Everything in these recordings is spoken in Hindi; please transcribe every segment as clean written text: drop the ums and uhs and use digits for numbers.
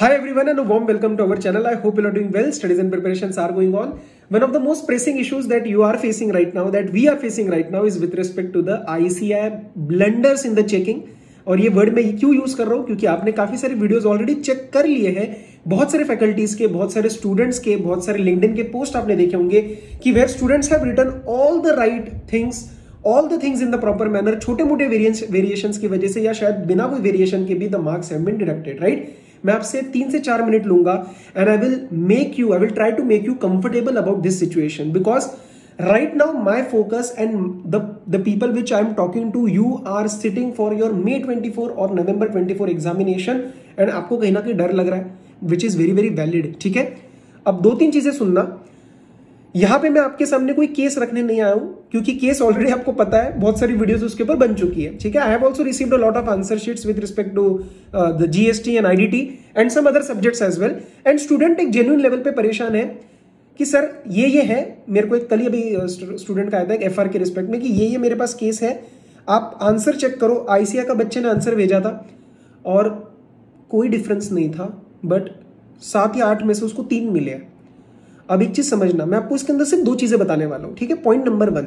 Hi everyone and a warm welcome to our channel. I hope you are doing well. Studies and preparations are going on. One of the most pressing issues that you are facing right now, that we are facing right now, is with respect to the ICAI blunders in the checking. और ये वर्ड मैं क्यों यूज कर रहा हूँ, क्योंकि आपने काफी सारे वीडियोस ऑलरेडी चेक कर लिए हैं, बहुत सारे फैकल्टीज के, बहुत सारे स्टूडेंट्स के, बहुत सारे लिंक्डइन के पोस्ट आपने देखे होंगे कि where students have written all the right things, all the things in the proper manner. छोटे मोटे वेरिएशंस की वजह से या शायद बिना कोई वेरिएशन के भी the marks have been deducted, right. मैं आपसे 3 से 4 मिनट लूंगा and I will try to make you comfortable about this situation, because right now my focus and the people which I am talking to, you are sitting for your May 24 और November 24 examination and आपको कहीं ना कहीं डर लग रहा है, which is very very valid. ठीक है, अब 2-3 चीजें सुनना. यहां पे मैं आपके सामने कोई केस रखने नहीं आया हूं, क्योंकि केस ऑलरेडी आपको पता है, बहुत सारी वीडियोस उसके ऊपर बन चुकी है. ठीक है, I have also received a lot of answer sheets with respect to the GST and IDT and some other subjects as well. And student एक जेन्युइन लेवल पे परेशान है कि सर ये है, मेरे को एक कल ही अभी स्टूडेंट का आया था एक एफआर के रिस्पेक्ट में कि ये मेरे पास केस है, आप आंसर चेक करो. आईसीआई का बच्चे ने आंसर भेजा था और कोई डिफरेंस नहीं था, बट 7 या 8 में से उसको 3 मिले. अब एक चीज समझना, मैं आपको इसके अंदर सिर्फ 2 चीजें बताने वाला हूं. ठीक है, point number 1,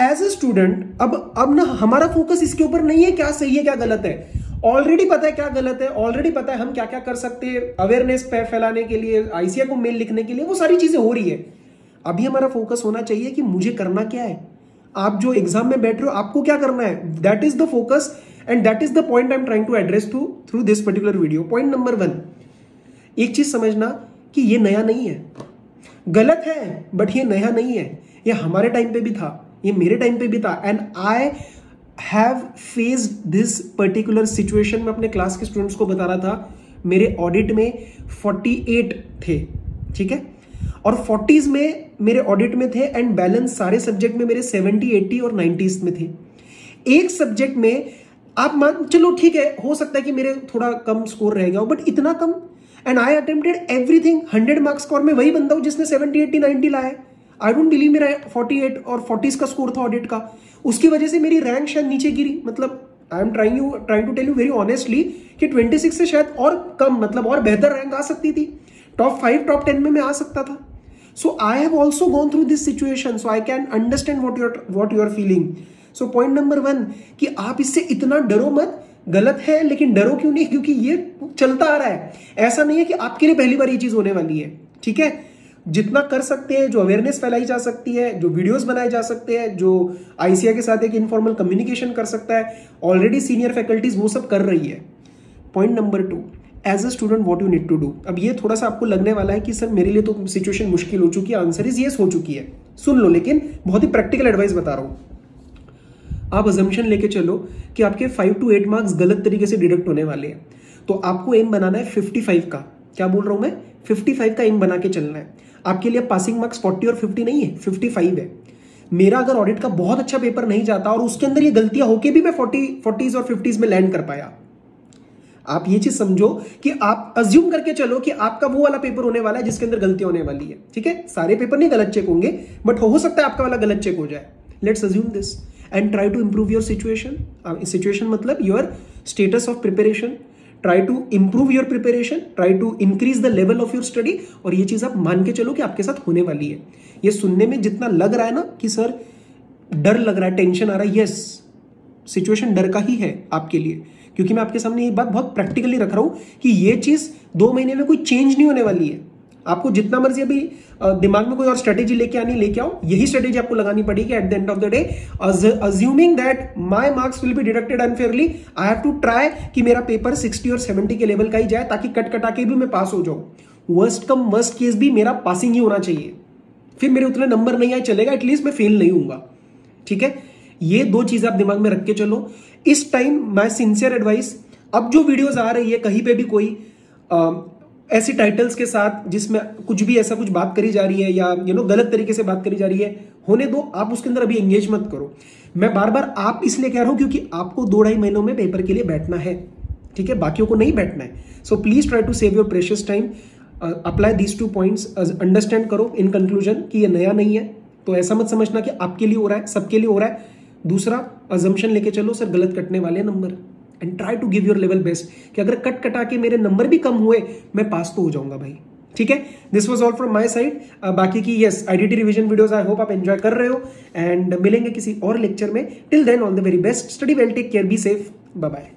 as a student अब ना हमारा फोकस इसके ऊपर नहीं है क्या सही है क्या गलत है. ऑलरेडी पता है क्या गलत है, ऑलरेडी पता है हम क्या क्या कर सकते हैं अवेयरनेस फैलाने के लिए, आईसीआई को मेल लिखने के लिए, वो सारी चीजें हो रही है. अभी हमारा फोकस होना चाहिए कि मुझे करना क्या है. आप जो एग्जाम में बैठ रहे हो आपको क्या करना है, that is the focus and that is the point I am trying to address through this particular video. Point number 1, एक चीज समझना कि ये नया नहीं है, गलत है बट ये नया नहीं है. ये हमारे टाइम पे भी था, ये मेरे टाइम पे भी था, and I have faced this particular situation. मैं अपने क्लास के स्टूडेंट्स को बता रहा था, मेरे ऑडिट में 48 थे, ठीक है, और 40s में मेरे ऑडिट में थे एंड बैलेंस सारे सब्जेक्ट में मेरे 70, 80 और 90s में थे. एक सब्जेक्ट में आप मान चलो ठीक है, हो सकता है कि मेरे थोड़ा कम स्कोर रह गया हो, बट इतना कम, and I attempted everything. 100 marks score में वही बंदा हूं जिसने 70, 80, 90 लाया. आई डोंट बिलीव मेरा 48 और 40s का स्कोर था ऑडिट का, उसकी वजह से मेरी रैंक शायद नीचे गिरी. मतलब I am trying to tell you very honestly कि 26 से शायद और कम, मतलब और बेहतर रैंक आ सकती थी. टॉप 5, टॉप 10 में मैं आ सकता था. So I have also gone through this situation, so I can understand what you are feeling. So point number 1 कि आप इससे इतना डरो मत. गलत है लेकिन डरो क्यों नहीं, क्योंकि ये चलता आ रहा है. ऐसा नहीं है कि आपके लिए पहली बार ये चीज होने वाली है. ठीक है, जितना कर सकते हैं, जो अवेयरनेस फैलाई जा सकती है, जो वीडियोस बनाए जा सकते हैं, जो आईसीआई के साथ एक इनफॉर्मल कम्युनिकेशन कर सकता है, ऑलरेडी सीनियर फैकल्टीज वो सब कर रही है. Point number 2, as a student what you need to do. अब ये थोड़ा सा आपको लगने वाला है कि सर मेरे लिए तो सिचुएशन मुश्किल हो चुकी है. आंसर इज यस, हो चुकी है. सुन लो, लेकिन बहुत ही प्रैक्टिकल एडवाइस बता रहा हूं. आप अजम्पशन लेके चलो कि आपके 5 to 8 मार्क्स गलत तरीके से डिडक्ट होने वाले हैं, तो आपको एम बनाना है 55 का. क्या बोल रहा हूं मैं, 55 का एम बना के चलना है. आपके लिए पासिंग मार्क्स 40 और 50 नहीं है, 55 है. मेरा अगर ऑडिट का बहुत अच्छा पेपर नहीं जाता और उसके अंदर ये गलतियां होके भी मैं 40s और 50s में लैंड कर पाया. आप ये चीज समझो कि आप अज्यूम करके चलो कि आपका वो वाला पेपर होने वाला है जिसके अंदर गलतियां होने वाली है. ठीक है, सारे पेपर नहीं गलत चेक होंगे, बट हो सकता है आपका वाला गलत चेक हो जाए. Let's assume this and try to improve your situation. Situation मतलब your status of preparation. Try to improve your preparation. Try to increase the level of your study. और ये चीज आप मान के चलो कि आपके साथ होने वाली है. ये सुनने में जितना लग रहा है ना कि सर डर लग रहा है, टेंशन आ रहा है, यस, सिचुएशन डर का ही है आपके लिए, क्योंकि मैं आपके सामने ये बात बहुत प्रैक्टिकली रख रहा हूं कि ये चीज 2 महीने में कोई चेंज नहीं होने वाली है. आपको जितना मर्जी अभी दिमाग में कोई और स्ट्रेटेजी लेके आओ, यही स्ट्रेटेजी आपको लगानी पड़ेगी. At the end of the day, assuming that my marks will be deducted unfairly, I have to try कि मेरा पेपर 60 और 70 के लेवल का ही जाए, ताकि कट कटा के भी मैं पास हो जाऊं. वर्स्ट कम वर्स्ट केस भी मेरा पासिंग ही होना चाहिए. फिर मेरे उतने नंबर नहीं आए चलेगा, एटलीस्ट मैं फेल नहीं होऊंगा. ठीक है, ये 2 चीजें आप दिमाग में रख के चलो. इस टाइम माय सिंसियर एडवाइस, अब जो वीडियोज आ रही है कहीं पे भी कोई ऐसी टाइटल्स के साथ जिसमें कुछ भी ऐसा कुछ बात करी जा रही है या गलत तरीके से बात करी जा रही है, होने दो. आप उसके अंदर अभी एंगेज मत करो. मैं बार बार आप इसलिए कह रहा हूं क्योंकि आपको 2-2.5 महीनों में पेपर के लिए बैठना है. ठीक है, बाकियों को नहीं बैठना है. So please try to save your precious time. Apply these 2 points. Understand करो इन कंक्लूजन कि ये नया नहीं है, तो ऐसा मत समझना कि आपके लिए हो रहा है, सबके लिए हो रहा है. दूसरा, अजम्पशन लेके चलो सर गलत कटने वाले नंबर. And try to give your level best कि अगर कट कटा के मेरे नंबर भी कम हुए मैं पास तो हो जाऊंगा भाई। ठीक है, this was all from my side. बाकी की yes IDT revision videos I hope आप एंजॉय कर रहे हो, एंड मिलेंगे किसी और लेक्चर में। Till then all the very best, study well, take care, be safe, bye bye.